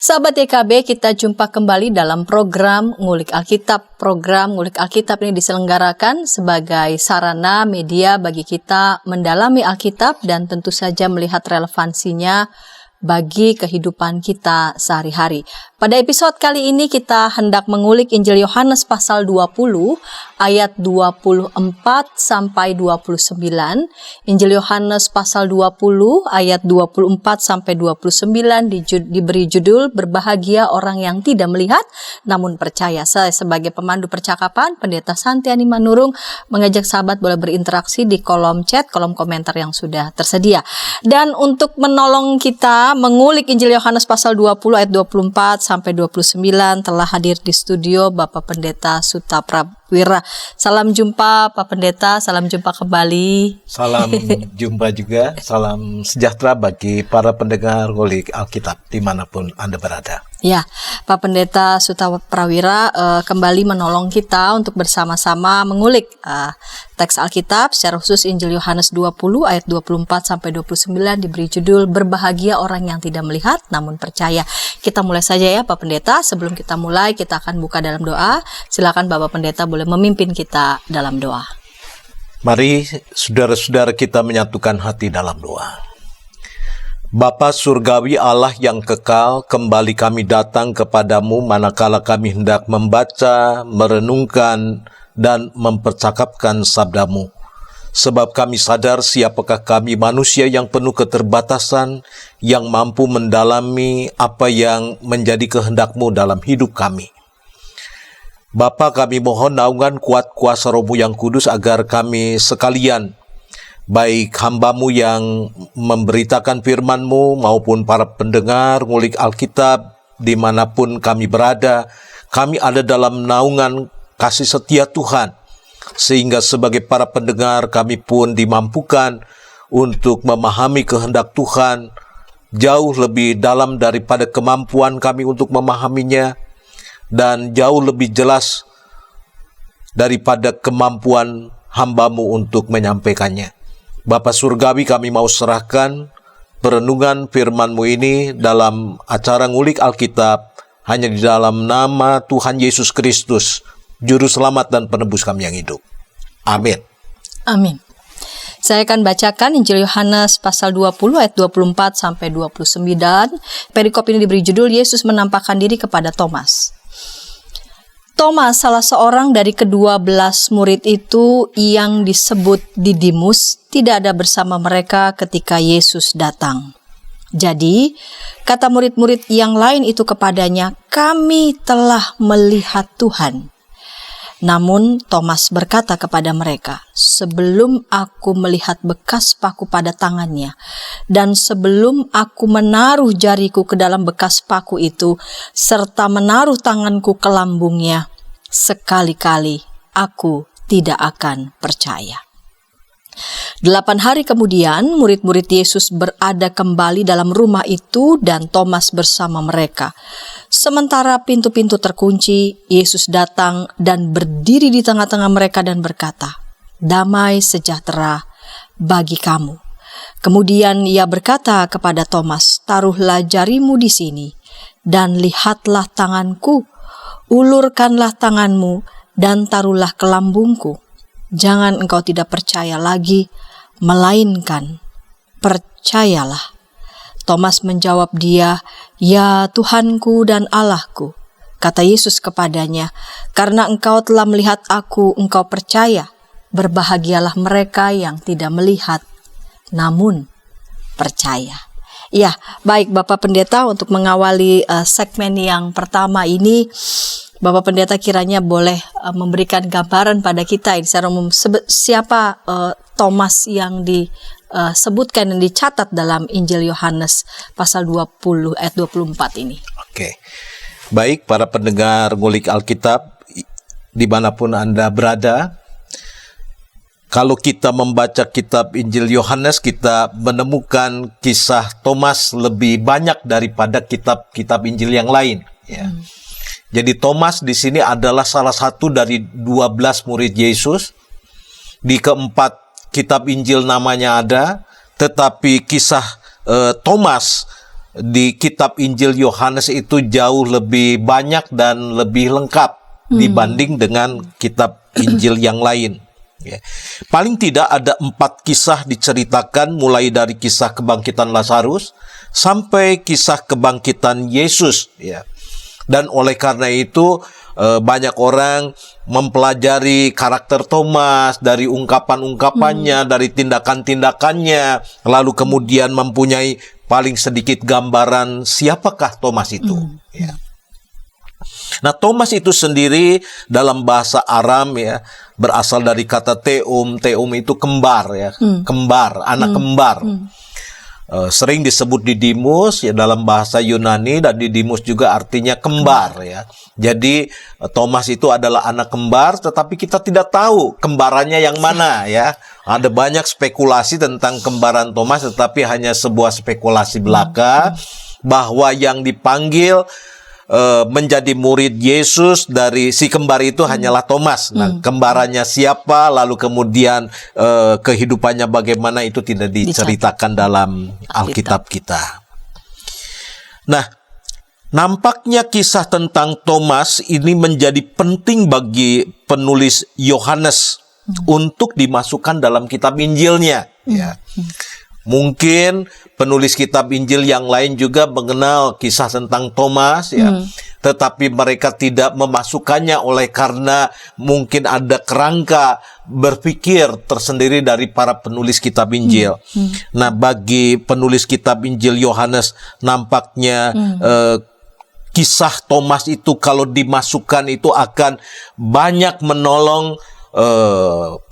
Sahabat YKB, kita jumpa kembali dalam program Ngulik Alkitab. Program Ngulik Alkitab ini diselenggarakan sebagai sarana media bagi kita mendalami Alkitab dan tentu saja melihat relevansinya bagi kehidupan kita sehari-hari. Pada episode kali ini kita hendak mengulik Injil Yohanes pasal 20 ayat 24 sampai 29. Injil Yohanes pasal 20 ayat 24 sampai 29 diberi judul Berbahagia Orang Yang Tidak Melihat Namun Percaya. Saya sebagai pemandu percakapan, Pendeta Santiani Manurung, mengajak sahabat boleh berinteraksi di kolom chat, kolom komentar yang sudah tersedia. Dan untuk menolong kita mengulik Injil Yohanes pasal 20 ayat 24 sampai 29 telah hadir di studio Bapak Pendeta Suta Prawira. Salam jumpa Pak Pendeta, salam jumpa kembali. Salam jumpa juga, salam sejahtera bagi para pendengar Ngulik Alkitab dimanapun Anda berada. Ya, Pak Pendeta Suta Prawira kembali menolong kita untuk bersama-sama mengulik teks Alkitab, secara khusus Injil Yohanes 20 ayat 24 sampai 29 diberi judul Berbahagia Orang Yang Tidak Melihat Namun Percaya. Kita mulai saja ya Pak Pendeta. Sebelum kita mulai, kita akan buka dalam doa. Silakan Bapak Pendeta boleh memimpin kita dalam doa. Mari saudara-saudara kita menyatukan hati dalam doa. Bapa Surgawi Allah yang kekal, kembali kami datang kepadamu manakala kami hendak membaca, merenungkan, dan mempercakapkan sabdamu. Sebab kami sadar siapakah kami manusia yang penuh keterbatasan, yang mampu mendalami apa yang menjadi kehendak-Mu dalam hidup kami. Bapa, kami mohon naungan kuat kuasa Roh-Mu yang kudus agar kami sekalian, baik hamba-Mu yang memberitakan firman-Mu maupun para pendengar Ngulik Alkitab dimanapun kami berada, kami ada dalam naungan kasih setia Tuhan, sehingga sebagai para pendengar kami pun dimampukan untuk memahami kehendak Tuhan jauh lebih dalam daripada kemampuan kami untuk memahaminya, dan jauh lebih jelas daripada kemampuan hamba-Mu untuk menyampaikannya. Bapa Surgawi, kami mau serahkan perenungan firman-Mu ini dalam acara Ngulik Alkitab hanya di dalam nama Tuhan Yesus Kristus, Juru Selamat dan Penebus kami yang hidup. Amin. Amin. Saya akan bacakan Injil Yohanes pasal 20 ayat 24 sampai 29. Perikop ini diberi judul Yesus menampakkan diri kepada Thomas. Thomas, salah seorang dari ke-12 murid itu yang disebut Didimus, tidak ada bersama mereka ketika Yesus datang. Jadi, kata murid-murid yang lain itu kepadanya, "Kami telah melihat Tuhan." Namun Thomas berkata kepada mereka, "Sebelum aku melihat bekas paku pada tangannya, dan sebelum aku menaruh jariku ke dalam bekas paku itu, serta menaruh tanganku ke lambungnya, sekali-kali aku tidak akan percaya." 8 hari kemudian, murid-murid Yesus berada kembali dalam rumah itu dan Thomas bersama mereka. Sementara pintu-pintu terkunci, Yesus datang dan berdiri di tengah-tengah mereka dan berkata, "Damai sejahtera bagi kamu." Kemudian ia berkata kepada Thomas, "Taruhlah jarimu di sini dan lihatlah tanganku, ulurkanlah tanganmu dan taruhlah ke lambungku. Jangan engkau tidak percaya lagi, melainkan percayalah." Thomas menjawab dia, "Ya Tuhanku dan Allahku." Kata Yesus kepadanya, "Karena engkau telah melihat aku, engkau percaya. Berbahagialah mereka yang tidak melihat, namun percaya." Ya, baik Bapak Pendeta, untuk mengawali segmen yang pertama ini, Bapak Pendeta kiranya boleh memberikan gambaran pada kita secara umum siapa Thomas yang disebutkan dan dicatat dalam Injil Yohanes pasal 20 ayat 24 ini. Oke. Baik para pendengar Ngulik Alkitab dimanapun Anda berada, kalau kita membaca kitab Injil Yohanes, kita menemukan kisah Thomas lebih banyak daripada kitab-kitab Injil yang lain. Ya. Jadi Thomas di sini adalah salah satu dari 12 murid Yesus. Di keempat kitab Injil namanya ada, tetapi kisah Thomas di kitab Injil Yohanes itu jauh lebih banyak dan lebih lengkap dibanding dengan kitab Injil yang lain. Ya. Paling tidak ada 4 kisah diceritakan, mulai dari kisah kebangkitan Lazarus sampai kisah kebangkitan Yesus. Ya. Dan oleh karena itu banyak orang mempelajari karakter Thomas dari ungkapan-ungkapannya, dari tindakan-tindakannya, lalu kemudian mempunyai paling sedikit gambaran siapakah Thomas itu. Ya. Nah, Thomas itu sendiri dalam bahasa Aram ya berasal dari kata teum. Teum itu kembar ya, kembar, anak kembar. Sering disebut Didimus ya dalam bahasa Yunani, dan Didimus juga artinya kembar ya. Jadi Thomas itu adalah anak kembar, tetapi kita tidak tahu kembarannya yang mana ya. Ada banyak spekulasi tentang kembaran Thomas, tetapi hanya sebuah spekulasi belaka bahwa yang dipanggil menjadi murid Yesus dari si kembar itu hanyalah Thomas. Nah, kembarannya siapa, lalu kemudian kehidupannya bagaimana, itu tidak diceritakan dalam Alkitab kita. Nah, nampaknya kisah tentang Thomas ini menjadi penting bagi penulis Yohanes untuk dimasukkan dalam kitab Injilnya. Ya. Mungkin penulis kitab Injil yang lain juga mengenal kisah tentang Thomas ya, tetapi mereka tidak memasukkannya oleh karena mungkin ada kerangka berpikir tersendiri dari para penulis kitab Injil. Nah, bagi penulis kitab Injil Yohanes nampaknya kisah Thomas itu kalau dimasukkan itu akan banyak menolong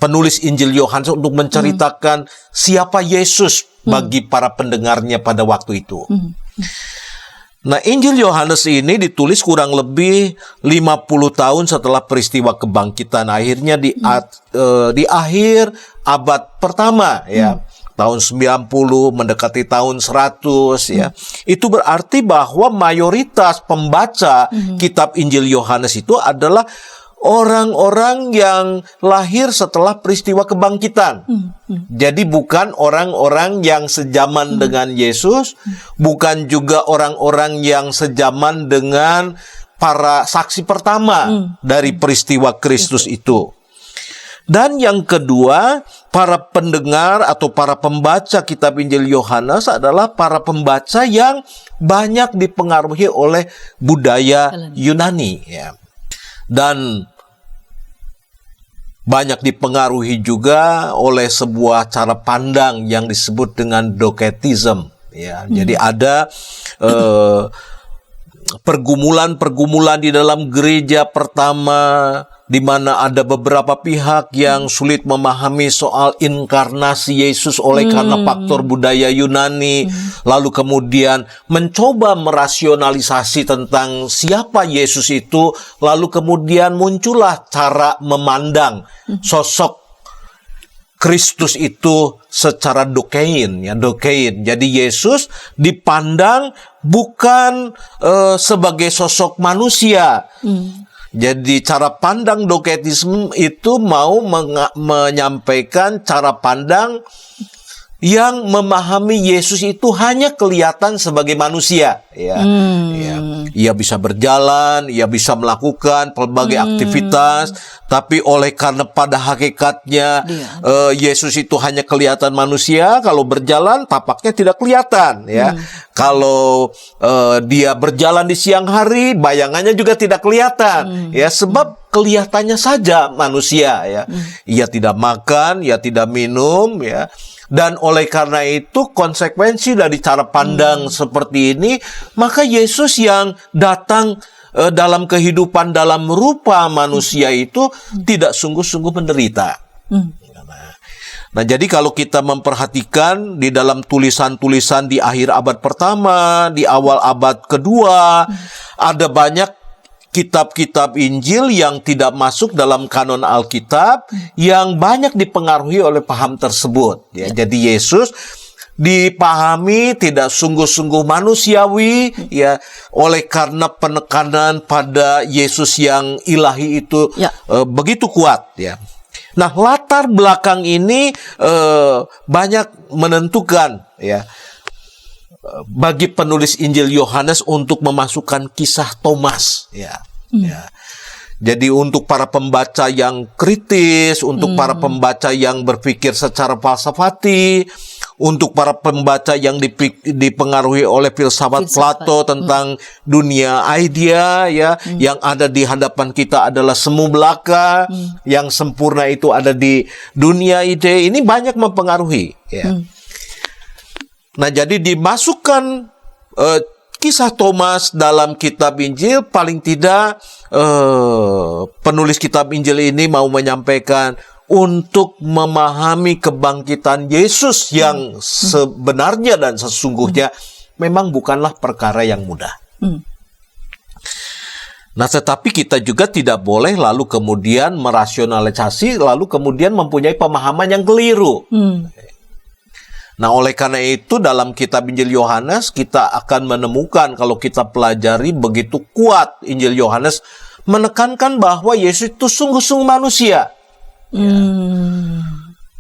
penulis Injil Yohanes untuk menceritakan siapa Yesus bagi para pendengarnya pada waktu itu. Nah, Injil Yohanes ini ditulis kurang lebih 50 tahun setelah peristiwa kebangkitan. Akhirnya di akhir abad pertama ya. Tahun 90 mendekati tahun 100 ya. Itu berarti bahwa mayoritas pembaca kitab Injil Yohanes itu adalah orang-orang yang lahir setelah peristiwa kebangkitan. Jadi bukan orang-orang yang sejaman dengan Yesus, bukan juga orang-orang yang sejaman dengan para saksi pertama dari peristiwa Kristus itu. Dan yang kedua, para pendengar atau para pembaca kitab Injil Yohanes adalah para pembaca yang banyak dipengaruhi oleh budaya Yunani ya. Dan banyak dipengaruhi juga oleh sebuah cara pandang yang disebut dengan Docetism ya. Jadi ada pergumulan-pergumulan di dalam gereja pertama, di mana ada beberapa pihak yang sulit memahami soal inkarnasi Yesus oleh karena faktor budaya Yunani, lalu kemudian mencoba merasionalisasi tentang siapa Yesus itu, lalu kemudian muncullah cara memandang sosok Kristus itu secara dokein ya, dokein. Jadi Yesus dipandang bukan sebagai sosok manusia. Jadi cara pandang Docetisme itu mau menyampaikan cara pandang yang memahami Yesus itu hanya kelihatan sebagai manusia ya. Ia bisa berjalan, ia bisa melakukan berbagai aktivitas, tapi oleh karena pada hakikatnya Yesus itu hanya kelihatan manusia, kalau berjalan tapaknya tidak kelihatan ya. Kalau dia berjalan di siang hari, bayangannya juga tidak kelihatan ya, sebab kelihatannya saja manusia ya. Ia tidak makan, ia tidak minum ya. Dan oleh karena itu konsekuensi dari cara pandang seperti ini, maka Yesus yang datang dalam kehidupan dalam rupa manusia itu tidak sungguh-sungguh menderita. Nah, jadi kalau kita memperhatikan di dalam tulisan-tulisan di akhir abad pertama, di awal abad kedua, ada banyak kitab-kitab Injil yang tidak masuk dalam kanon Alkitab, yang banyak dipengaruhi oleh paham tersebut. Ya, jadi Yesus dipahami tidak sungguh-sungguh manusiawi, ya, oleh karena penekanan pada Yesus yang ilahi itu begitu kuat. Ya. Nah, latar belakang ini banyak menentukan, ya. bagi penulis Injil Yohanes untuk memasukkan kisah Thomas, ya. Jadi untuk para pembaca yang kritis, untuk para pembaca yang berpikir secara falsafati, untuk para pembaca yang dipengaruhi oleh filsafat Plato tentang dunia idea, ya, yang ada di hadapan kita adalah semu belaka, yang sempurna itu ada di dunia ide. Ini banyak mempengaruhi, ya. Nah, jadi dimasukkan kisah Thomas dalam kitab Injil, paling tidak penulis kitab Injil ini mau menyampaikan untuk memahami kebangkitan Yesus yang sebenarnya dan sesungguhnya memang bukanlah perkara yang mudah. Nah, tetapi kita juga tidak boleh lalu kemudian merasionalisasi, lalu kemudian mempunyai pemahaman yang keliru. Nah, oleh karena itu dalam kitab Injil Yohanes kita akan menemukan, kalau kita pelajari begitu kuat, Injil Yohanes menekankan bahwa Yesus itu sungguh-sungguh manusia.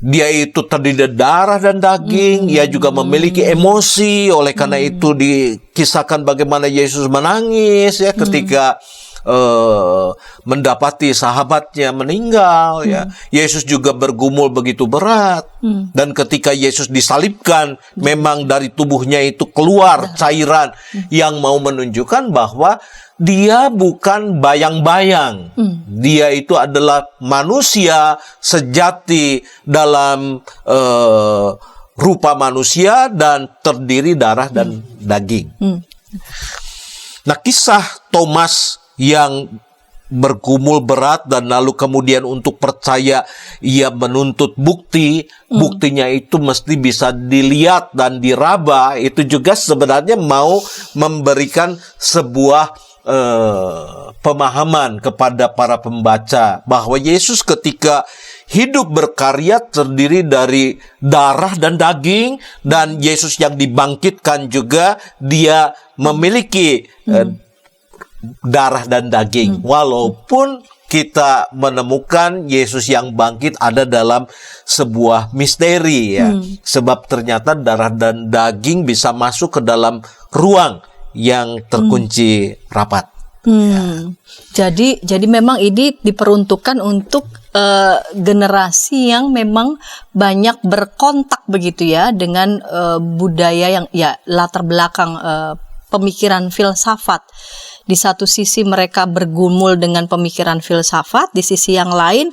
Dia itu terdiri dari darah dan daging, ia juga memiliki emosi. Oleh karena itu dikisahkan bagaimana Yesus menangis, ya, ketika mendapati sahabatnya meninggal, ya. Yesus juga bergumul begitu berat. Dan ketika Yesus disalibkan, memang dari tubuhnya itu keluar cairan yang mau menunjukkan bahwa dia bukan bayang-bayang. Dia itu adalah manusia sejati dalam rupa manusia dan terdiri darah dan daging. Nah, kisah Thomas yang bergumul berat dan lalu kemudian untuk percaya ia menuntut bukti, buktinya itu mesti bisa dilihat dan diraba, itu juga sebenarnya mau memberikan sebuah pemahaman kepada para pembaca bahwa Yesus ketika hidup berkarya terdiri dari darah dan daging, dan Yesus yang dibangkitkan juga dia memiliki darah dan daging. Walaupun kita menemukan Yesus yang bangkit ada dalam sebuah misteri, ya. Sebab ternyata darah dan daging bisa masuk ke dalam ruang yang terkunci rapat. Jadi memang ini diperuntukkan untuk generasi yang memang banyak berkontak begitu ya dengan budaya yang ya latar belakang pemikiran filsafat. Di satu sisi mereka bergumul dengan pemikiran filsafat, di sisi yang lain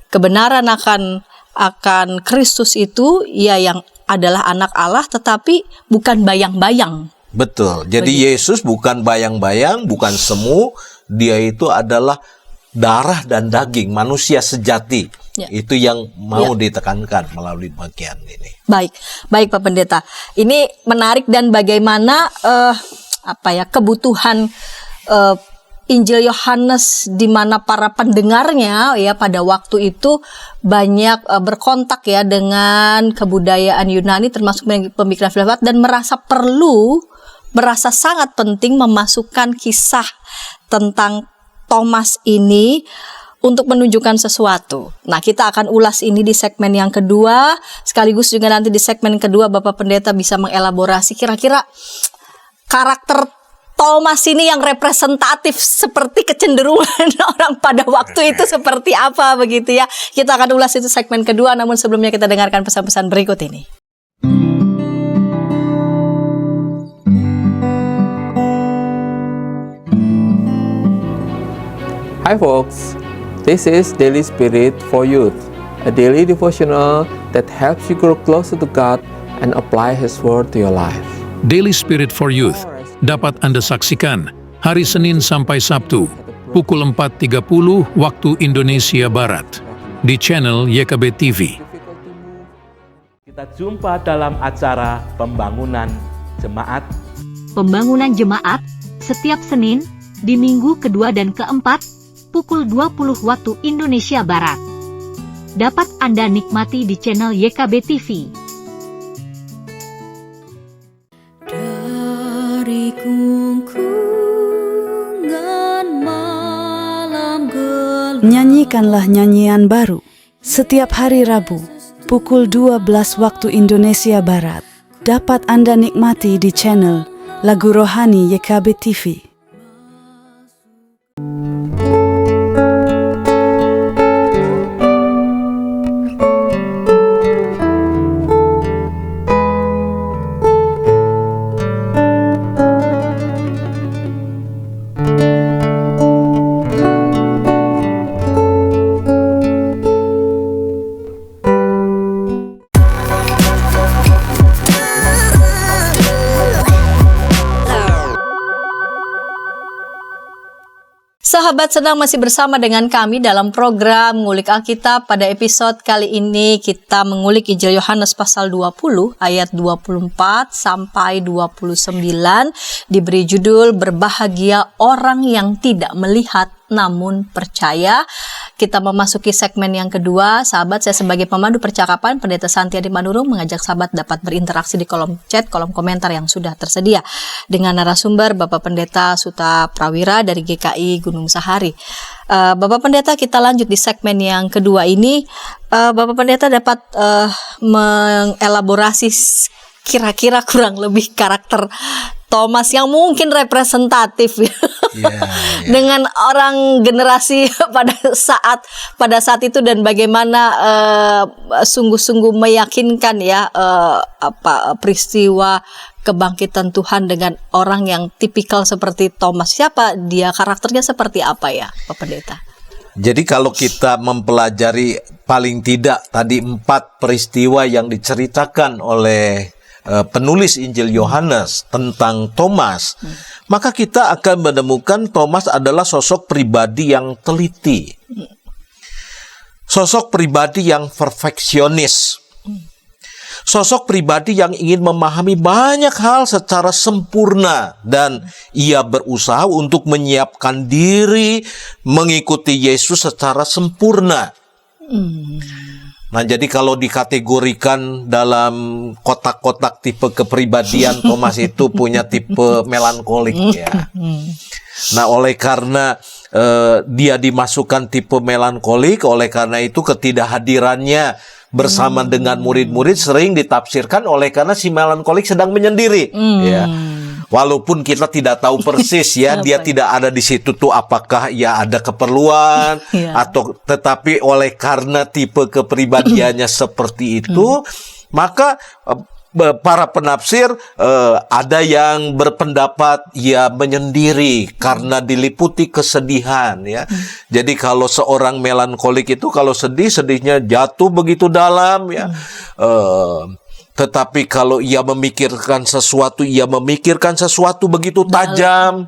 kebenaran akan Kristus itu ya yang adalah anak Allah tetapi bukan bayang-bayang. Betul. Jadi Yesus bukan bayang-bayang, bukan semu, dia itu adalah darah dan daging, manusia sejati. Ya. Itu yang mau ditekankan melalui bagian ini. Baik Pak Pendeta. Ini menarik dan bagaimana kebutuhan Injil Yohanes di mana para pendengarnya ya pada waktu itu banyak berkontak ya dengan kebudayaan Yunani termasuk pemikiran filsafat dan merasa sangat penting memasukkan kisah tentang Thomas ini untuk menunjukkan sesuatu. Nah, kita akan ulas ini di segmen yang kedua, sekaligus juga nanti di segmen kedua Bapak Pendeta bisa mengelaborasi kira-kira karakter Thomas ini yang representatif seperti kecenderungan orang pada waktu itu seperti apa begitu ya. Kita akan ulas itu segmen kedua, namun sebelumnya kita dengarkan pesan-pesan berikut ini. Hi folks, this is Daily Spirit for Youth, a daily devotional that helps you grow closer to God and apply His Word to your life. Daily Spirit for Youth dapat Anda saksikan hari Senin sampai Sabtu pukul 4.30 waktu Indonesia Barat di channel YKB TV. Kita jumpa dalam acara Pembangunan Jemaat. Pembangunan Jemaat setiap Senin di minggu kedua dan keempat pukul 20 waktu Indonesia Barat. Dapat Anda nikmati di channel YKB TV. Dari kungkungan malam gelap. Nyanyikanlah nyanyian baru setiap hari Rabu pukul 12 waktu Indonesia Barat dapat Anda nikmati di channel Lagu Rohani YKB TV. Sahabat sedang masih bersama dengan kami dalam program Ngulik Alkitab. Pada episode kali ini kita mengulik Injil Yohanes pasal 20 ayat 24 sampai 29, diberi judul Berbahagia Orang yang Tidak Melihat Namun Percaya. Kita memasuki segmen yang kedua. Sahabat, saya sebagai pemandu percakapan Pendeta Santiadi Manurung mengajak sahabat dapat berinteraksi di kolom chat, kolom komentar yang sudah tersedia dengan narasumber Bapak Pendeta Suta Prawira dari GKI Gunung Sahari. Bapak Pendeta, kita lanjut di segmen yang kedua ini. Bapak Pendeta dapat mengelaborasi kira-kira kurang lebih karakter Thomas yang mungkin representatif dengan orang generasi pada saat itu, dan bagaimana sungguh-sungguh meyakinkan peristiwa kebangkitan Tuhan dengan orang yang tipikal seperti Thomas. Siapa dia, karakternya seperti apa ya, Pak Pendeta? Jadi kalau kita mempelajari paling tidak tadi 4 peristiwa yang diceritakan oleh penulis Injil Yohanes tentang Thomas, maka kita akan menemukan Thomas adalah sosok pribadi yang teliti, sosok pribadi yang perfeksionis, sosok pribadi yang ingin memahami banyak hal secara sempurna, dan ia berusaha untuk menyiapkan diri mengikuti Yesus secara sempurna. Nah, jadi kalau dikategorikan dalam kotak-kotak tipe kepribadian, Thomas itu punya tipe melankolik ya. Nah, oleh karena dia dimasukkan tipe melankolik, oleh karena itu ketidakhadirannya bersama dengan murid-murid sering ditafsirkan oleh karena si melankolik sedang menyendiri ya. Walaupun kita tidak tahu persis ya, dia tidak ada di situ tuh apakah ya ada keperluan atau, tetapi oleh karena tipe kepribadiannya seperti itu, maka para penafsir ada yang berpendapat ya menyendiri karena diliputi kesedihan ya. Jadi kalau seorang melankolik itu kalau sedih, sedihnya jatuh begitu dalam ya. Tetapi kalau ia memikirkan sesuatu begitu tajam.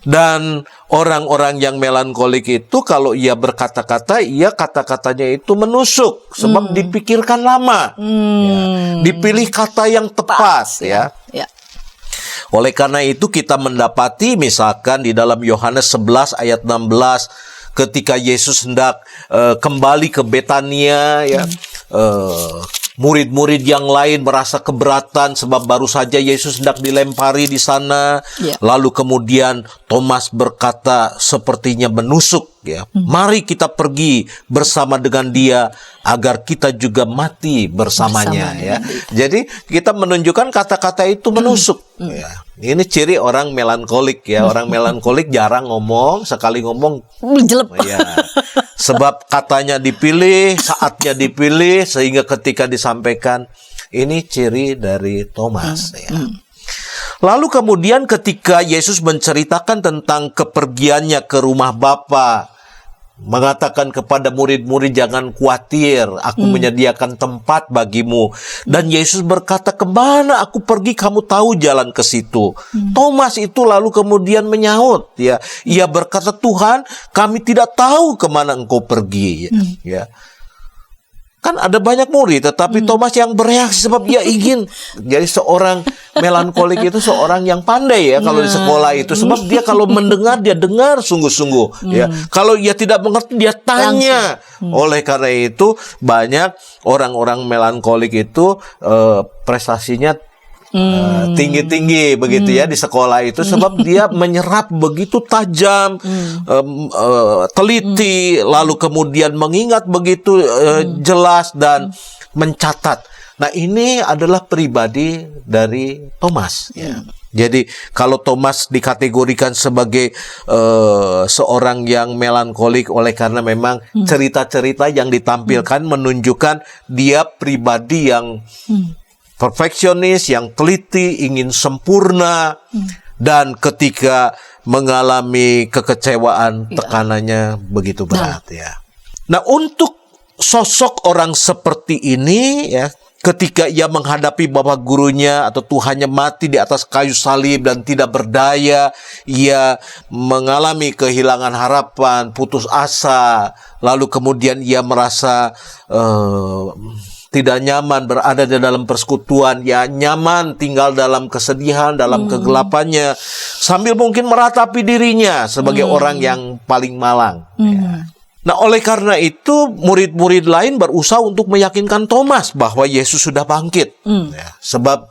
Dan orang-orang yang melankolik itu kalau ia berkata-kata, kata-katanya itu menusuk sebab dipikirkan lama, dipilih kata yang tepat ya. Oleh karena itu kita mendapati misalkan di dalam Yohanes 11 ayat 16, ketika Yesus hendak kembali ke Betania ya, murid-murid yang lain merasa keberatan sebab baru saja Yesus hendak dilempari di sana. Lalu kemudian Thomas berkata sepertinya menusuk ya. Mari kita pergi bersama dengan dia agar kita juga mati bersamanya ya. Jadi kita menunjukkan kata-kata itu menusuk ya. Ini ciri orang melankolik ya. Orang melankolik jarang ngomong, sekali ngomong ya. Sebab katanya dipilih, saatnya dipilih, sehingga ketika disampaikan, ini ciri dari Thomas ya. Lalu kemudian ketika Yesus menceritakan tentang kepergiannya ke rumah Bapa, mengatakan kepada murid-murid, jangan khawatir, aku menyediakan tempat bagimu. Dan Yesus berkata, kemana aku pergi kamu tahu jalan ke situ. Thomas itu lalu kemudian menyaut ya, ia berkata, Tuhan, kami tidak tahu kemana engkau pergi ya. Kan ada banyak murid, tetapi Thomas yang bereaksi sebab dia ingin. Jadi seorang melankolik itu seorang yang pandai ya kalau di sekolah itu, sebab dia kalau mendengar, dia dengar sungguh-sungguh ya. Kalau ia tidak mengerti, dia tanya. Oleh karena itu banyak orang-orang melankolik itu prestasinya tinggi-tinggi begitu ya di sekolah itu, sebab dia menyerap begitu tajam, teliti, lalu kemudian mengingat begitu jelas dan mencatat. Nah, ini adalah pribadi dari Thomas. Ya. Jadi kalau Thomas dikategorikan sebagai seorang yang melankolik oleh karena memang cerita-cerita yang ditampilkan menunjukkan dia pribadi yang perfeksionis, yang teliti, ingin sempurna, dan ketika mengalami kekecewaan, tekanannya begitu berat. Ya. Nah, untuk sosok orang seperti ini, ya, ketika ia menghadapi bapak gurunya atau Tuhannya mati di atas kayu salib dan tidak berdaya, ia mengalami kehilangan harapan, putus asa, lalu kemudian ia merasa tidak nyaman berada di dalam persekutuan, ya nyaman tinggal dalam kesedihan, dalam kegelapannya, sambil mungkin meratapi dirinya sebagai orang yang paling malang. Ya. Nah, oleh karena itu, murid-murid lain berusaha untuk meyakinkan Thomas bahwa Yesus sudah bangkit. Ya, sebab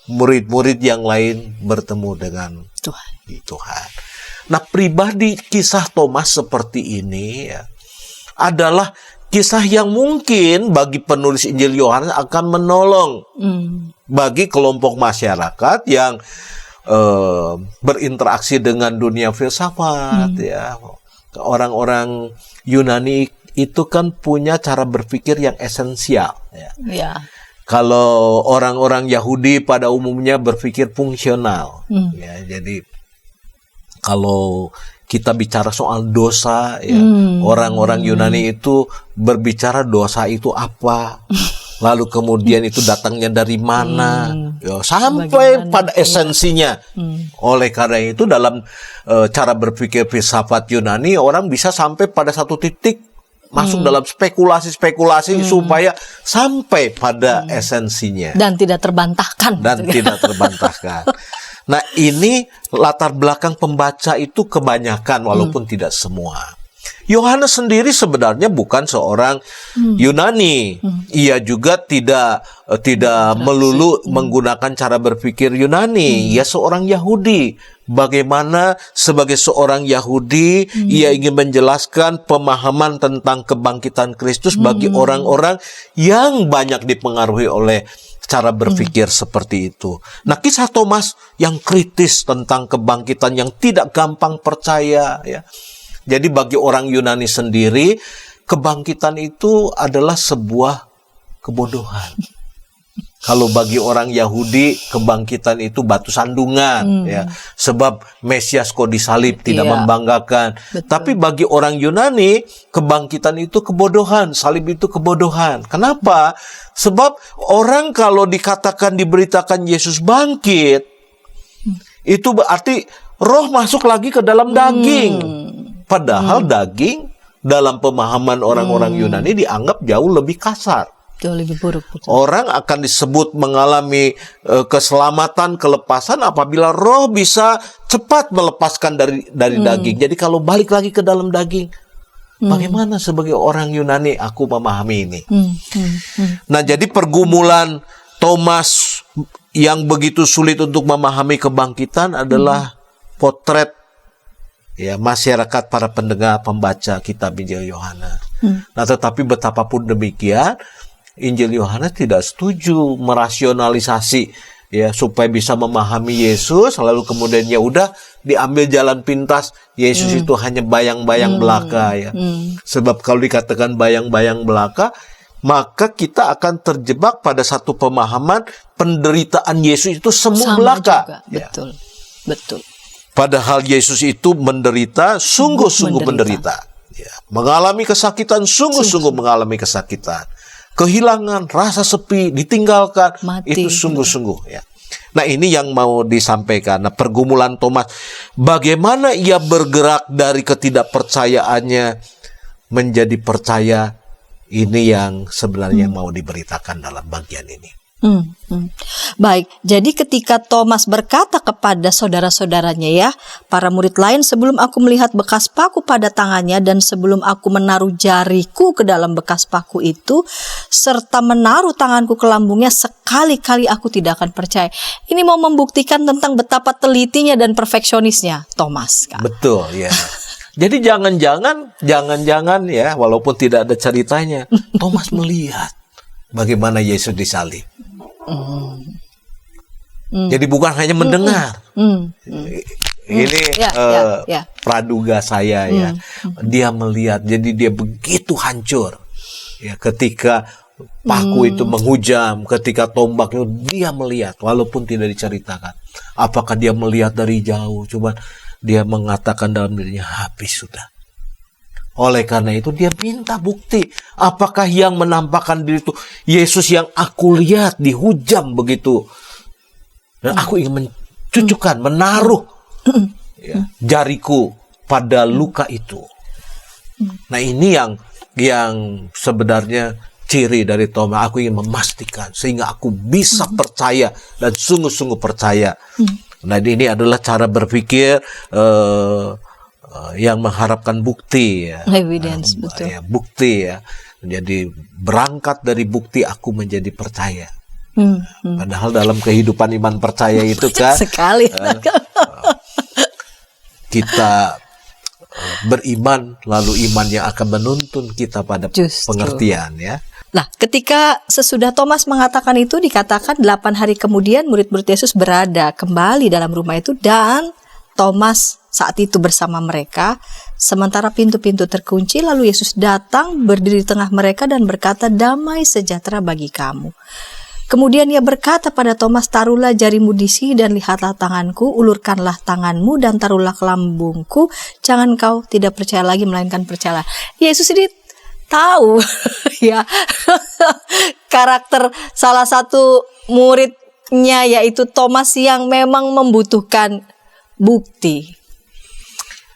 murid-murid yang lain bertemu dengan Tuhan. Nah, pribadi kisah Thomas seperti ini ya, adalah kisah yang mungkin bagi penulis Injil Yohanes akan menolong bagi kelompok masyarakat yang berinteraksi dengan dunia filsafat, ya. Orang-orang Yunani itu kan punya cara berpikir yang esensial. Ya. Kalau orang-orang Yahudi pada umumnya berpikir fungsional. Ya, jadi kalau kita bicara soal dosa, ya, orang-orang Yunani itu berbicara dosa itu apa, lalu kemudian itu datangnya dari mana, ya, sampai pada esensinya. Oleh karena itu dalam cara berpikir filsafat Yunani, orang bisa sampai pada satu titik masuk dalam spekulasi-spekulasi supaya sampai pada esensinya. Dan tidak terbantahkan. Nah, ini latar belakang pembaca itu kebanyakan walaupun tidak semua. Yohanes sendiri sebenarnya bukan seorang Yunani. Ia juga tidak melulu menggunakan cara berpikir Yunani. Ia seorang Yahudi. Bagaimana sebagai seorang Yahudi ia ingin menjelaskan pemahaman tentang kebangkitan Kristus bagi orang-orang yang banyak dipengaruhi oleh cara berpikir seperti itu. Nah, kisah Thomas yang kritis tentang kebangkitan, yang tidak gampang percaya, ya. Jadi bagi orang Yunani sendiri, kebangkitan itu adalah sebuah kebodohan. Kalau bagi orang Yahudi, kebangkitan itu batu sandungan, ya. Sebab Mesias kok disalib tidak membanggakan. Betul. Tapi bagi orang Yunani, kebangkitan itu kebodohan, salib itu kebodohan. Kenapa? Sebab orang kalau diberitakan Yesus bangkit, itu berarti roh masuk lagi ke dalam daging. Padahal daging dalam pemahaman orang-orang Yunani dianggap jauh lebih kasar. Lebih buruk. Betul. Orang akan disebut mengalami keselamatan, kelepasan apabila roh bisa cepat melepaskan dari daging. Jadi kalau balik lagi ke dalam daging, bagaimana sebagai orang Yunani aku memahami ini? Nah, jadi pergumulan Thomas yang begitu sulit untuk memahami kebangkitan adalah potret, ya, masyarakat para pendengar pembaca kitab Injil Yohanes. Nah, tetapi betapapun demikian, Injil Yohanes tidak setuju merasionalisasi, ya, supaya bisa memahami Yesus, lalu kemudian ya udah diambil jalan pintas, Yesus itu hanya bayang-bayang belaka, ya. Sebab kalau dikatakan bayang-bayang belaka, maka kita akan terjebak pada satu pemahaman penderitaan Yesus itu semu belaka. Ya. Betul. Padahal Yesus itu menderita, sungguh-sungguh menderita. Ya, mengalami kesakitan, sungguh-sungguh mengalami kesakitan. Kehilangan, rasa sepi, ditinggalkan, mati, itu sungguh-sungguh, ya. Nah, ini yang mau disampaikan. Nah, pergumulan Thomas, bagaimana ia bergerak dari ketidakpercayaannya menjadi percaya, ini yang sebenarnya mau diberitakan dalam bagian ini. Baik, jadi ketika Thomas berkata kepada saudara-saudaranya, ya, para murid lain, sebelum aku melihat bekas paku pada tangannya dan sebelum aku menaruh jariku ke dalam bekas paku itu serta menaruh tanganku ke lambungnya, sekali-kali aku tidak akan percaya. Ini mau membuktikan tentang betapa telitinya dan perfeksionisnya Thomas, Kak. Betul, ya. Jadi jangan-jangan ya, walaupun tidak ada ceritanya, Thomas melihat bagaimana Yesus disalib. Jadi bukan hanya mendengar. Ini praduga saya ya. Dia melihat, jadi dia begitu hancur. Ya, ketika paku itu menghujam, ketika tombak itu dia melihat, walaupun tidak diceritakan. Apakah dia melihat dari jauh? Coba dia mengatakan dalam dirinya, habis sudah. Oleh karena itu dia minta bukti. Apakah yang menampakkan diri itu Yesus yang aku lihat dihujam begitu? Dan aku ingin mencucukkan, menaruh jariku pada luka itu. Nah, ini yang sebenarnya ciri dari Thomas. Aku ingin memastikan sehingga aku bisa percaya dan sungguh-sungguh percaya. Nah, ini adalah cara berpikir yang mengharapkan bukti ya. Evidence, betul. Ya, bukti ya. Jadi berangkat dari bukti aku menjadi percaya. Padahal dalam kehidupan iman percaya itu kan sekali kita beriman, lalu iman yang akan menuntun kita pada pengertian ya. Nah, ketika sesudah Thomas mengatakan itu, dikatakan 8 hari kemudian murid-murid Yesus berada kembali dalam rumah itu, dan Thomas saat itu bersama mereka, sementara pintu-pintu terkunci. Lalu Yesus datang, berdiri di tengah mereka dan berkata, damai sejahtera bagi kamu. Kemudian ia berkata pada Thomas, taruhlah jarimu di sini dan lihatlah tanganku, ulurkanlah tanganmu dan taruhlah ke lambungku, jangan kau tidak percaya lagi melainkan percayalah. Yesus ini tahu ya karakter salah satu muridnya, yaitu Thomas, yang memang membutuhkan bukti.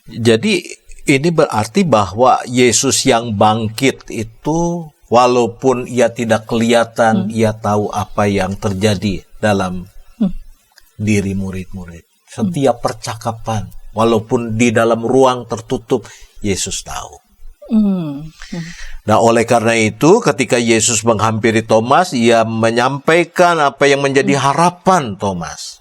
Jadi ini berarti bahwa Yesus yang bangkit itu, walaupun ia tidak kelihatan, ia tahu apa yang terjadi dalam diri murid-murid. Setiap percakapan, walaupun di dalam ruang tertutup, Yesus tahu. Nah, oleh karena itu, ketika Yesus menghampiri Thomas, ia menyampaikan apa yang menjadi harapan Thomas.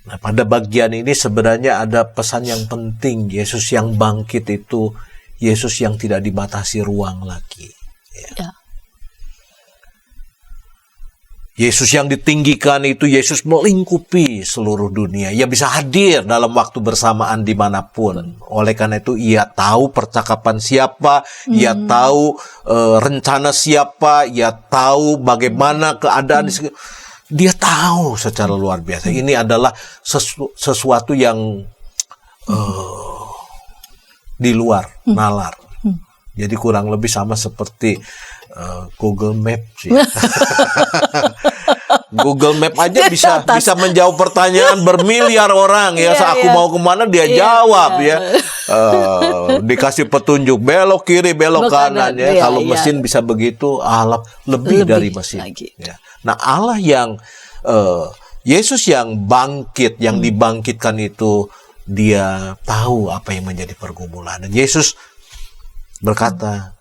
Nah, pada bagian ini sebenarnya ada pesan yang penting. Yesus yang bangkit itu Yesus yang tidak dibatasi ruang lagi. Ya. Yesus yang ditinggikan itu Yesus melingkupi seluruh dunia. Ia bisa hadir dalam waktu bersamaan dimanapun. Oleh karena itu ia tahu percakapan siapa, ia tahu rencana siapa, ia tahu bagaimana keadaan. Dia tahu secara luar biasa. Ini adalah sesuatu yang di luar nalar. Jadi kurang lebih sama seperti Google Maps ya. Google Map aja bisa menjawab pertanyaan bermiliar orang ya. Aku mau kemana dia jawab ya. Dikasih petunjuk belok kiri, belok kanan ya. Kalau mesin bisa begitu, Allah lebih dari mesin. Ya. Nah, Allah yang Yesus yang bangkit, yang dibangkitkan itu, dia tahu apa yang menjadi pergumulan. Dan Yesus berkata,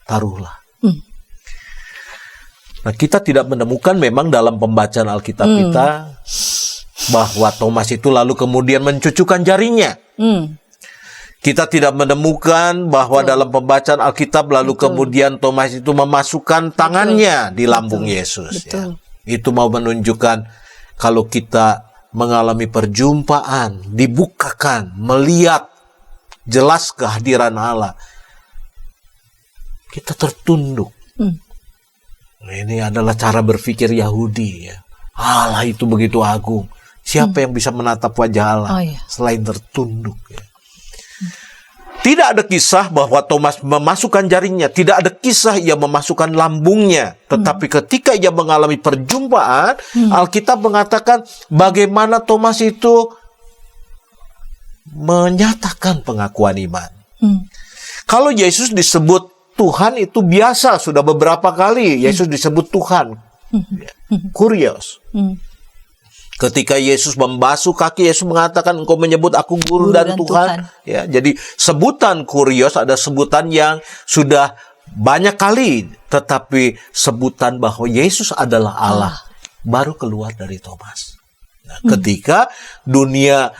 taruhlah. Nah, kita tidak menemukan memang dalam pembacaan Alkitab kita bahwa Thomas itu lalu kemudian mencucukkan jarinya. Kita tidak menemukan bahwa dalam pembacaan Alkitab lalu kemudian Thomas itu memasukkan tangannya di lambung Yesus. Ya. Itu mau menunjukkan kalau kita mengalami perjumpaan, dibukakan, melihat jelas kehadiran Allah, kita tertunduk. Nah, ini adalah cara berpikir Yahudi ya. Allah itu begitu agung. Siapa yang bisa menatap wajah Allah selain tertunduk ya. Tidak ada kisah bahwa Thomas memasukkan jaringnya, tidak ada kisah ia memasukkan lambungnya. Tetapi ketika ia mengalami perjumpaan, Alkitab mengatakan bagaimana Thomas itu menyatakan pengakuan iman. Kalau Yesus disebut Tuhan itu biasa, sudah beberapa kali Yesus disebut Tuhan. Kurios. Ketika Yesus membasuh kaki, Yesus mengatakan, engkau menyebut aku guru dan Tuhan. Ya, jadi sebutan kurios ada sebutan yang sudah banyak kali, tetapi sebutan bahwa Yesus adalah Allah baru keluar dari Thomas. Nah, ketika dunia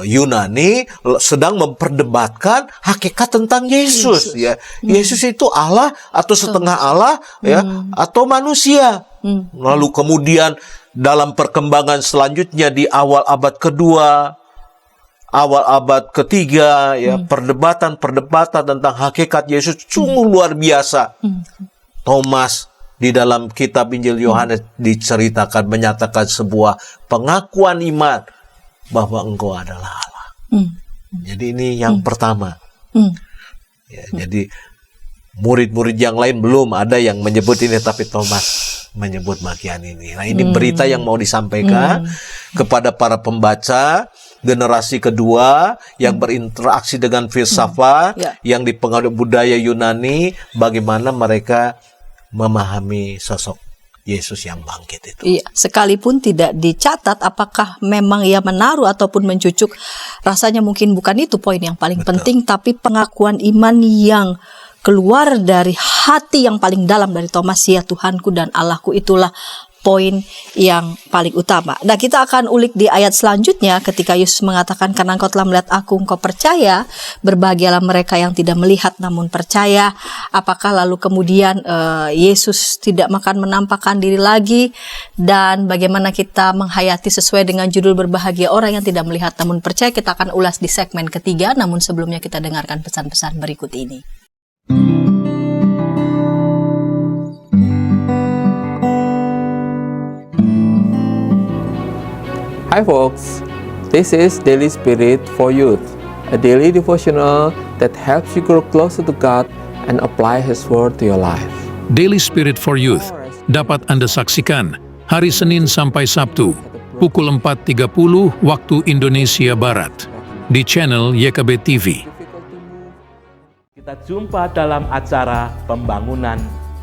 Yunani sedang memperdebatkan hakikat tentang Yesus, ya. Yesus itu Allah atau setengah Allah, ya, atau manusia. Lalu kemudian dalam perkembangan selanjutnya di awal abad kedua, awal abad ketiga, ya, perdebatan tentang hakikat Yesus sungguh luar biasa. Thomas di dalam kitab Injil Yohanes diceritakan, menyatakan sebuah pengakuan iman bahwa engkau adalah Allah. Jadi ini yang pertama. Ya, jadi murid-murid yang lain belum ada yang menyebut ini, tapi Thomas menyebut bagian ini. Nah, ini berita yang mau disampaikan kepada para pembaca generasi kedua yang berinteraksi dengan filsafat, yang dipengaruhi budaya Yunani, bagaimana mereka memahami sosok Yesus yang bangkit itu. Iya, sekalipun tidak dicatat apakah memang ia menaruh ataupun mencucuk, rasanya mungkin bukan itu poin yang paling penting, tapi pengakuan iman yang keluar dari hati yang paling dalam dari Thomas, ya Tuhanku dan Allahku, itulah poin yang paling utama. Nah, kita akan ulik di ayat selanjutnya ketika Yesus mengatakan, karena engkau telah melihat aku, engkau percaya, berbahagialah mereka yang tidak melihat namun percaya. Apakah lalu kemudian Yesus tidak akan menampakkan diri lagi, dan bagaimana kita menghayati sesuai dengan judul berbahagia orang yang tidak melihat namun percaya? Kita akan ulas di segmen ketiga, namun sebelumnya kita dengarkan pesan-pesan berikut ini. Hi folks, this is Daily Spirit for Youth, a daily devotional that helps you grow closer to God and apply His Word to your life. Daily Spirit for Youth dapat Anda saksikan hari Senin sampai Sabtu pukul 4.30 waktu Indonesia Barat di channel YKB TV. Kita jumpa dalam acara pembangunan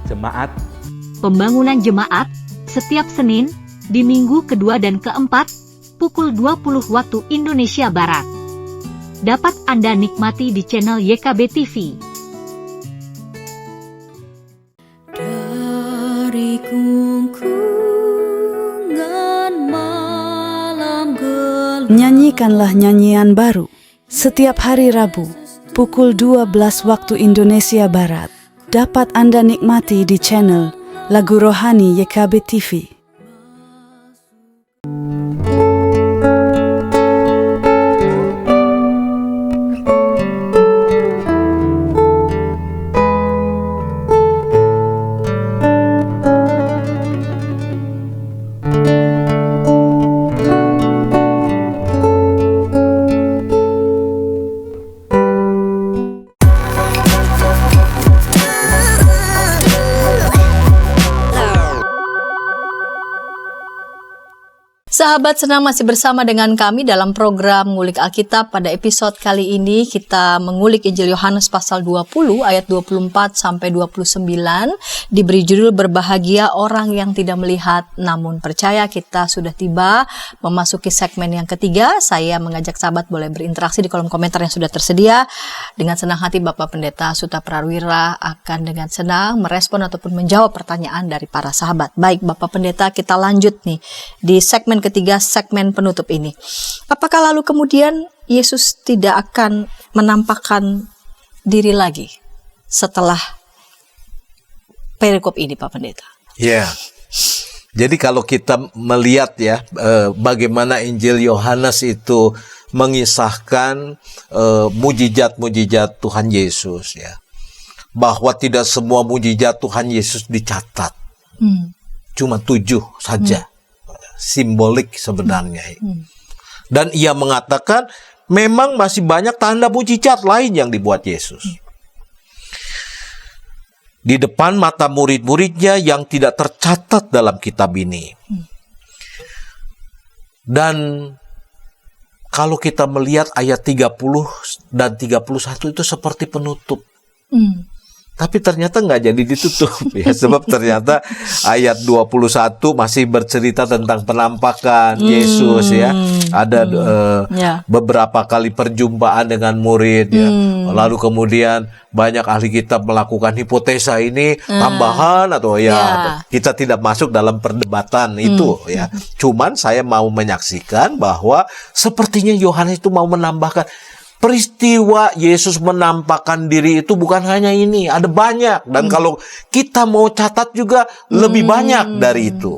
jemaat. Pembangunan jemaat setiap Senin di minggu kedua dan keempat pukul 20 waktu Indonesia Barat. Dapat Anda nikmati di channel YKB TV. Dari gungkungan malam gelap, Nyanyikanlah nyanyian baru setiap hari Rabu pukul 12 waktu Indonesia Barat. Dapat Anda nikmati di channel Lagu Rohani YKB TV. Sahabat senang masih bersama dengan kami dalam program Ngulik Alkitab. Pada episode kali ini kita mengulik Injil Yohanes pasal 20 ayat 24 sampai 29, diberi judul berbahagia orang yang tidak melihat namun percaya. Kita sudah tiba memasuki segmen yang ketiga. Saya mengajak sahabat boleh berinteraksi di kolom komentar yang sudah tersedia. Dengan senang hati Bapak Pendeta Suta Prawira akan dengan senang merespon ataupun menjawab pertanyaan dari para sahabat. Baik Bapak Pendeta, kita lanjut nih di segmen ketiga, segmen penutup ini. Apakah lalu kemudian Yesus tidak akan menampakkan diri lagi setelah perikop ini, Pak Pendeta? Ya, jadi kalau kita melihat ya bagaimana Injil Yohanes itu mengisahkan mujizat-mujizat Tuhan Yesus, ya, bahwa tidak semua mujizat Tuhan Yesus dicatat, cuma 7 saja. Simbolik sebenarnya. Dan ia mengatakan memang masih banyak tanda mujizat lain yang dibuat Yesus di depan mata murid-muridnya yang tidak tercatat dalam kitab ini. Dan kalau kita melihat ayat 30 dan 31 itu seperti penutup. Tapi ternyata nggak jadi ditutup ya, sebab ternyata ayat 21 masih bercerita tentang penampakan Yesus ya. Ada beberapa kali perjumpaan dengan murid ya. Lalu kemudian banyak ahli kitab melakukan hipotesa ini tambahan atau ya kita tidak masuk dalam perdebatan itu ya. Cuman saya mau menyaksikan bahwa sepertinya Yohanes itu mau menambahkan peristiwa Yesus menampakkan diri itu bukan hanya ini, ada banyak. Dan kalau kita mau catat juga lebih banyak dari itu.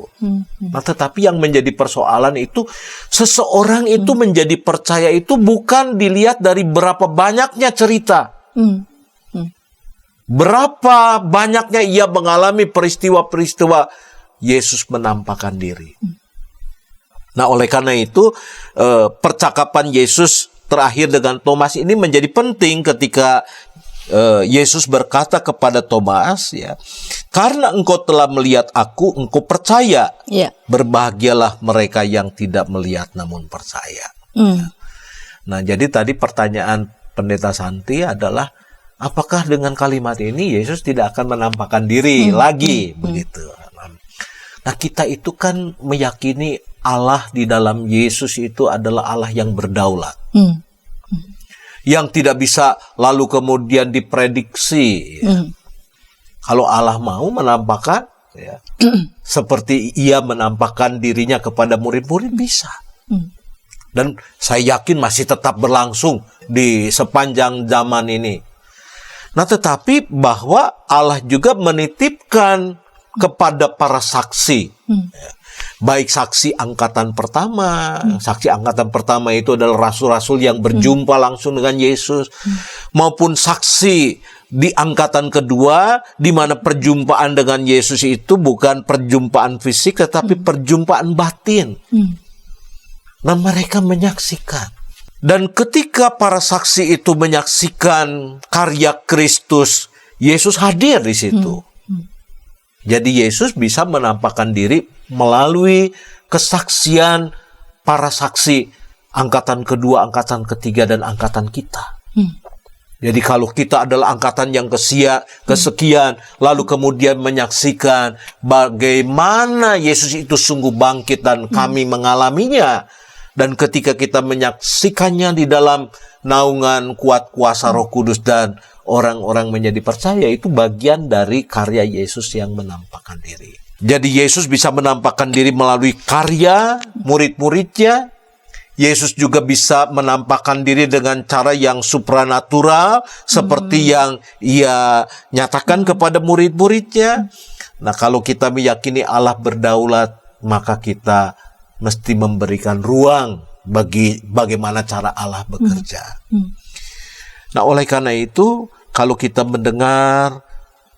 Nah, tetapi yang menjadi persoalan itu, seseorang itu menjadi percaya itu bukan dilihat dari berapa banyaknya cerita. Berapa banyaknya ia mengalami peristiwa-peristiwa Yesus menampakkan diri. Nah, oleh karena itu, percakapan Yesus terakhir dengan Thomas ini menjadi penting ketika Yesus berkata kepada Thomas, ya, karena engkau telah melihat aku, engkau percaya. Berbahagialah mereka yang tidak melihat namun percaya. Nah, jadi tadi pertanyaan Pendeta Santi adalah, apakah dengan kalimat ini Yesus tidak akan menampakkan diri lagi, begitu? Nah, kita itu kan meyakini Allah di dalam Yesus itu adalah Allah yang berdaulat. Yang tidak bisa lalu kemudian diprediksi. Ya. Kalau Allah mau menampakkan, ya, seperti ia menampakkan dirinya kepada murid-murid, bisa. Dan saya yakin masih tetap berlangsung di sepanjang zaman ini. Nah, tetapi bahwa Allah juga menitipkan kepada para saksi, baik saksi angkatan pertama, saksi angkatan pertama itu adalah rasul-rasul yang berjumpa langsung dengan Yesus, maupun saksi di angkatan kedua, di mana perjumpaan dengan Yesus itu bukan perjumpaan fisik, tetapi perjumpaan batin. Nah, mereka menyaksikan. Dan ketika para saksi itu menyaksikan karya Kristus, Yesus hadir di situ. Jadi Yesus bisa menampakkan diri melalui kesaksian para saksi angkatan kedua, angkatan ketiga, dan angkatan kita. Jadi kalau kita adalah angkatan yang kesekian, lalu kemudian menyaksikan bagaimana Yesus itu sungguh bangkit dan kami mengalaminya. Dan ketika kita menyaksikannya di dalam naungan kuat kuasa Roh Kudus dan orang-orang menjadi percaya, itu bagian dari karya Yesus yang menampakkan diri. Jadi Yesus bisa menampakkan diri melalui karya murid-muridnya. Yesus juga bisa menampakkan diri dengan cara yang supranatural, seperti yang ia nyatakan kepada murid-muridnya. Nah, kalau kita meyakini Allah berdaulat, maka kita mesti memberikan ruang bagi bagaimana cara Allah bekerja. Nah, oleh karena itu, kalau kita mendengar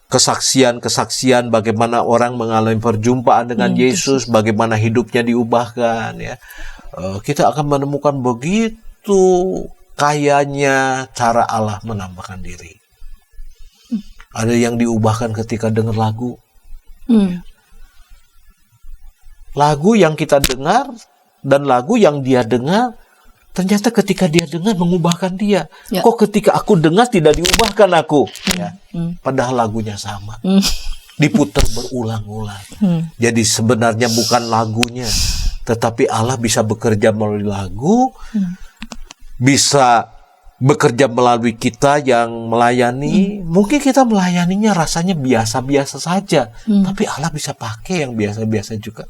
kesaksian-kesaksian bagaimana orang mengalami perjumpaan dengan Yesus, bagaimana hidupnya diubahkan, ya, kita akan menemukan begitu kayanya cara Allah menampakkan diri. Ada yang diubahkan ketika dengar lagu. Lagu yang kita dengar dan lagu yang dia dengar, ternyata ketika dia dengar mengubahkan dia. Kok ketika aku dengar tidak diubahkan aku? Ya. Padahal lagunya sama. Diputar berulang-ulang. Jadi sebenarnya bukan lagunya, tetapi Allah bisa bekerja melalui lagu, bisa bekerja melalui kita yang melayani. Mungkin kita melayaninya rasanya biasa-biasa saja, tapi Allah bisa pakai yang biasa-biasa juga.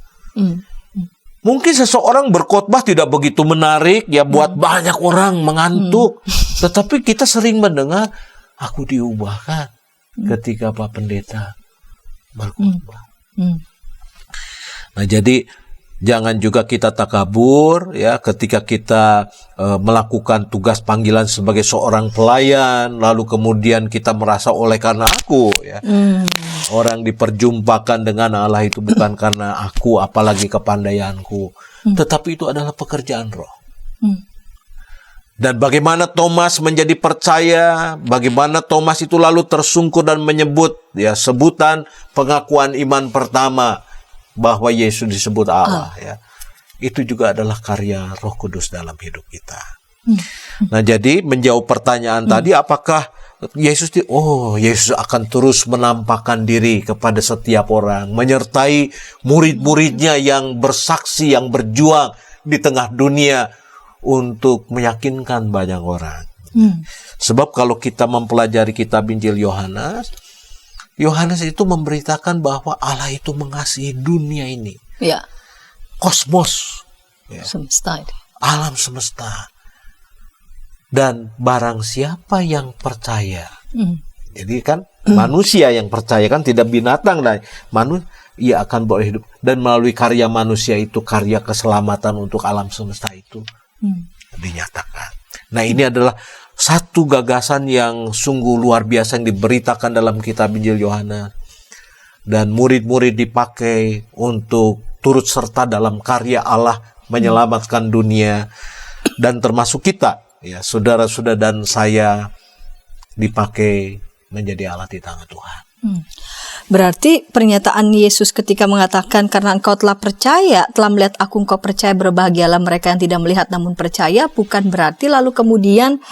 Mungkin seseorang berkhotbah tidak begitu menarik, ya, buat banyak orang mengantuk. Tetapi kita sering mendengar, aku diubahkan ketika Pak Pendeta berkhotbah. Nah, jadi jangan juga kita takabur, ya, ketika kita melakukan tugas panggilan sebagai seorang pelayan, lalu kemudian kita merasa oleh karena aku, ya, orang diperjumpakan dengan Allah itu bukan karena aku, apalagi kepandaianku, tetapi itu adalah pekerjaan Roh. Dan bagaimana Thomas menjadi percaya, bagaimana Thomas itu lalu tersungkur dan menyebut, ya, sebutan pengakuan iman pertama bahwa Yesus disebut Allah, ya. Itu juga adalah karya Roh Kudus dalam hidup kita. Nah, jadi menjawab pertanyaan tadi, apakah Yesus akan terus menampakkan diri kepada setiap orang, menyertai murid-muridnya yang bersaksi, yang berjuang di tengah dunia untuk meyakinkan banyak orang. Sebab kalau kita mempelajari kitab Injil Yohanes, Yohanes itu memberitakan bahwa Allah itu mengasihi dunia ini. Ya. Kosmos. Ya. Semesta itu. Alam semesta. Dan barang siapa yang percaya. Jadi kan manusia yang percaya, kan tidak binatang. Ia akan boleh hidup. Dan melalui karya manusia itu, karya keselamatan untuk alam semesta itu dinyatakan. Nah, ini adalah satu gagasan yang sungguh luar biasa yang diberitakan dalam kitab Injil Yohanes. Dan murid-murid dipakai untuk turut serta dalam karya Allah menyelamatkan dunia. Dan termasuk kita, ya, saudara-saudara dan saya dipakai menjadi alat di tangan Tuhan. Berarti pernyataan Yesus ketika mengatakan, karena engkau telah percaya, telah melihat aku, engkau percaya, berbahagialah mereka yang tidak melihat namun percaya, bukan berarti lalu kemudian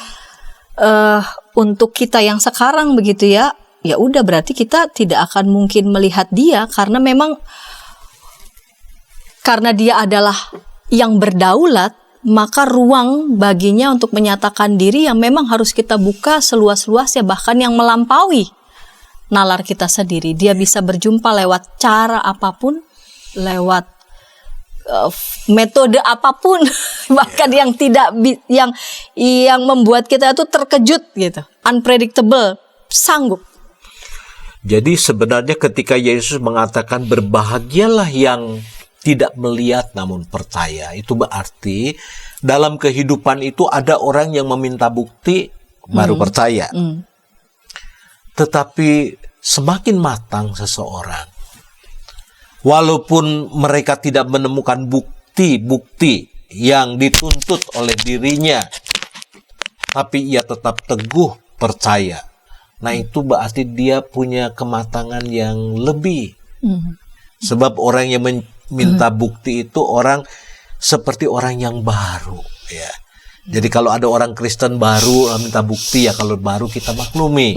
untuk kita yang sekarang begitu ya udah berarti kita tidak akan mungkin melihat dia, karena memang karena dia adalah yang berdaulat, maka ruang baginya untuk menyatakan diri yang memang harus kita buka seluas-luasnya, bahkan yang melampaui nalar kita sendiri. Dia bisa berjumpa lewat cara apapun, lewat metode apapun, bahkan yang tidak yang membuat kita itu terkejut gitu, unpredictable, sanggup. Jadi sebenarnya ketika Yesus mengatakan berbahagialah yang tidak melihat namun percaya, itu berarti dalam kehidupan itu ada orang yang meminta bukti baru percaya. Tetapi semakin matang seseorang, walaupun mereka tidak menemukan bukti-bukti yang dituntut oleh dirinya, tapi ia tetap teguh percaya. Nah, itu berarti dia punya kematangan yang lebih. Sebab orang yang minta bukti itu orang seperti orang yang baru, ya. Jadi kalau ada orang Kristen baru minta bukti, ya kalau baru kita maklumi.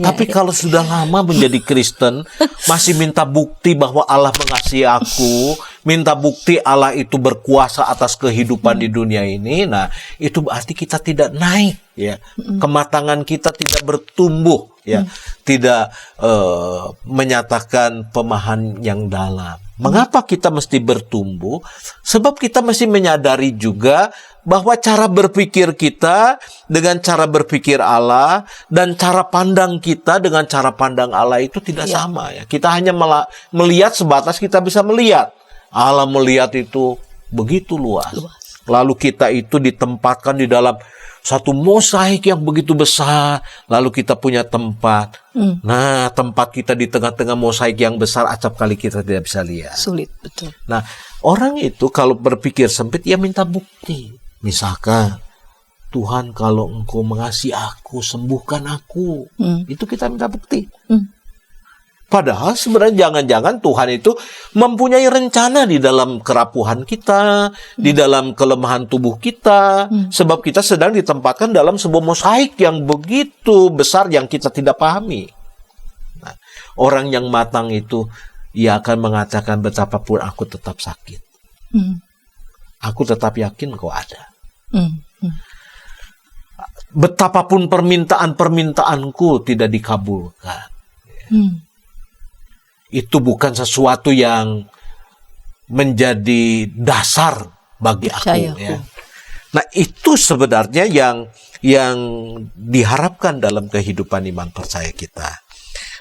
Tapi kalau sudah lama menjadi Kristen, masih minta bukti bahwa Allah mengasihi aku, minta bukti Allah itu berkuasa atas kehidupan di dunia ini, nah itu berarti kita tidak naik, ya. Kematangan kita tidak bertumbuh, ya. Tidak menyatakan pemahaman yang dalam. Mengapa kita mesti bertumbuh? Sebab kita mesti menyadari juga bahwa cara berpikir kita dengan cara berpikir Allah dan cara pandang kita dengan cara pandang Allah itu tidak sama, ya. Kita hanya melihat sebatas kita bisa melihat. Allah melihat itu begitu luas. Lalu kita itu ditempatkan di dalam satu mosaik yang begitu besar, lalu kita punya tempat. Nah, tempat kita di tengah-tengah mosaik yang besar, acap kali kita tidak bisa lihat. Sulit, betul. Nah, orang itu kalau berpikir sempit, ia minta bukti. Misalkan, Tuhan kalau engkau mengasihi aku, sembuhkan aku. Itu kita minta bukti. Padahal sebenarnya jangan-jangan Tuhan itu mempunyai rencana di dalam kerapuhan kita, di dalam kelemahan tubuh kita, sebab kita sedang ditempatkan dalam sebuah mosaik yang begitu besar yang kita tidak pahami. Nah, orang yang matang itu, ia akan mengatakan betapapun aku tetap sakit. Aku tetap yakin kau ada. Betapapun permintaan-permintaanku tidak dikabulkan. Itu bukan sesuatu yang menjadi dasar bagi aku, ya. Nah, itu sebenarnya yang diharapkan dalam kehidupan iman percaya kita.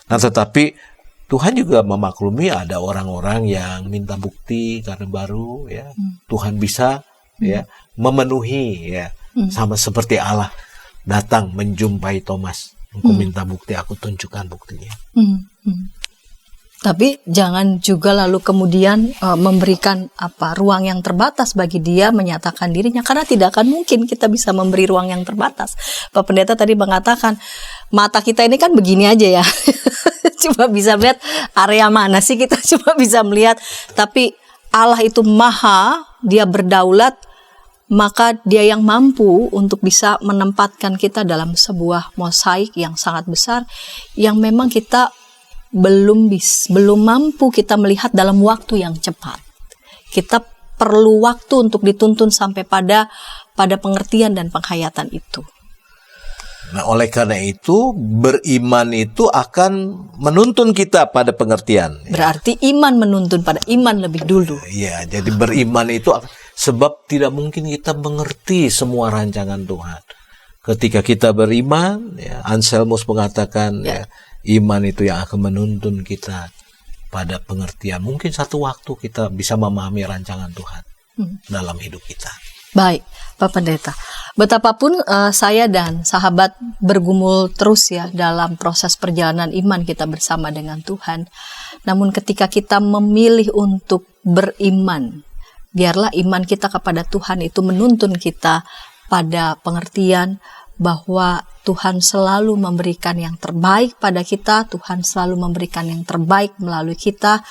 Nah, tetapi Tuhan juga memaklumi ada orang-orang yang minta bukti karena baru, ya. Tuhan bisa, ya, memenuhi, ya, sama seperti Allah datang menjumpai Thomas. Engkau minta bukti, aku tunjukkan buktinya. Tapi jangan juga lalu kemudian memberikan ruang yang terbatas bagi dia menyatakan dirinya, karena tidak akan mungkin kita bisa memberi ruang yang terbatas. Pak Pendeta tadi mengatakan mata kita ini kan begini aja ya. Cuma bisa melihat area mana sih, kita cuma bisa melihat. Tapi Allah itu maha, dia berdaulat, maka Dia yang mampu untuk bisa menempatkan kita dalam sebuah mosaik yang sangat besar yang memang kita belum mampu kita melihat dalam waktu yang cepat. Kita perlu waktu untuk dituntun sampai pada pengertian dan penghayatan itu. Nah, oleh karena itu, beriman itu akan menuntun kita pada pengertian. Berarti iman menuntun pada iman lebih dulu. Iya, jadi beriman itu sebab tidak mungkin kita mengerti semua rancangan Tuhan. Ketika kita beriman, ya, Anselmus mengatakan, ya, iman itu yang akan menuntun kita pada pengertian. Mungkin satu waktu kita bisa memahami rancangan Tuhan dalam hidup kita. Baik, Pak Pendeta. Betapapun saya dan sahabat bergumul terus ya dalam proses perjalanan iman kita bersama dengan Tuhan. Namun ketika kita memilih untuk beriman, biarlah iman kita kepada Tuhan itu menuntun kita pada pengertian bahwa Tuhan selalu memberikan yang terbaik pada kita, Tuhan selalu memberikan yang terbaik melalui kita,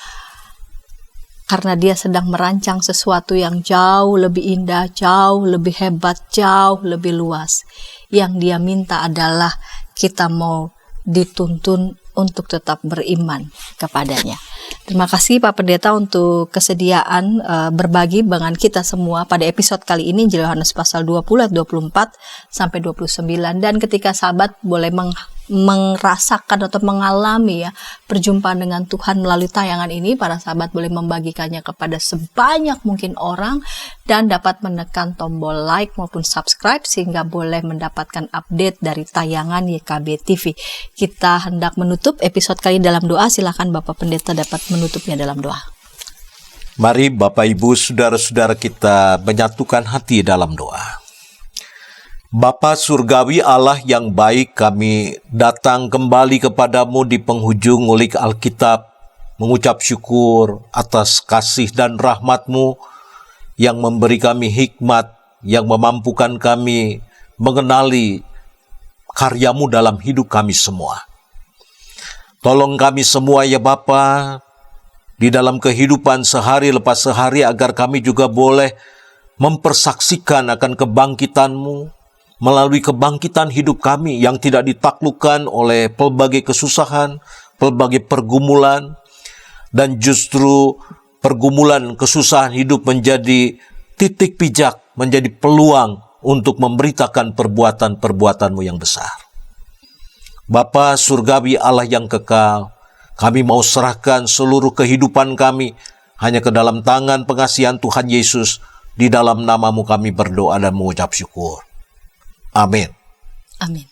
karena Dia sedang merancang sesuatu yang jauh lebih indah, jauh lebih hebat, jauh lebih luas. Yang Dia minta adalah kita mau dituntun untuk tetap beriman kepadanya. Terima kasih Pak Pendeta untuk kesediaan berbagi dengan kita semua pada episode kali ini, Injil Yohanes pasal 20 ayat 24 sampai 29. Dan ketika sahabat boleh merasakan atau mengalami ya perjumpaan dengan Tuhan melalui tayangan ini, para sahabat boleh membagikannya kepada sebanyak mungkin orang dan dapat menekan tombol like maupun subscribe sehingga boleh mendapatkan update dari tayangan YKB TV. Kita hendak menutup episode kali dalam doa. Silakan Bapak Pendeta dapat menutupnya dalam doa. Mari Bapak Ibu saudara-saudara kita menyatukan hati dalam doa. Bapa Surgawi Allah yang baik, kami datang kembali kepadamu di penghujung ngulik Alkitab, mengucap syukur atas kasih dan rahmat-Mu yang memberi kami hikmat, yang memampukan kami mengenali karya-Mu dalam hidup kami semua. Tolong kami semua ya Bapa, di dalam kehidupan sehari lepas sehari agar kami juga boleh mempersaksikan akan kebangkitan-Mu, melalui kebangkitan hidup kami yang tidak ditaklukkan oleh pelbagai kesusahan, pelbagai pergumulan, dan justru pergumulan kesusahan hidup menjadi titik pijak, menjadi peluang untuk memberitakan perbuatan-perbuatan-Mu yang besar. Bapa Surgawi Allah yang kekal, kami mau serahkan seluruh kehidupan kami hanya ke dalam tangan pengasihan Tuhan Yesus. Di dalam nama-Mu kami berdoa dan mengucap syukur. Amin. Amin.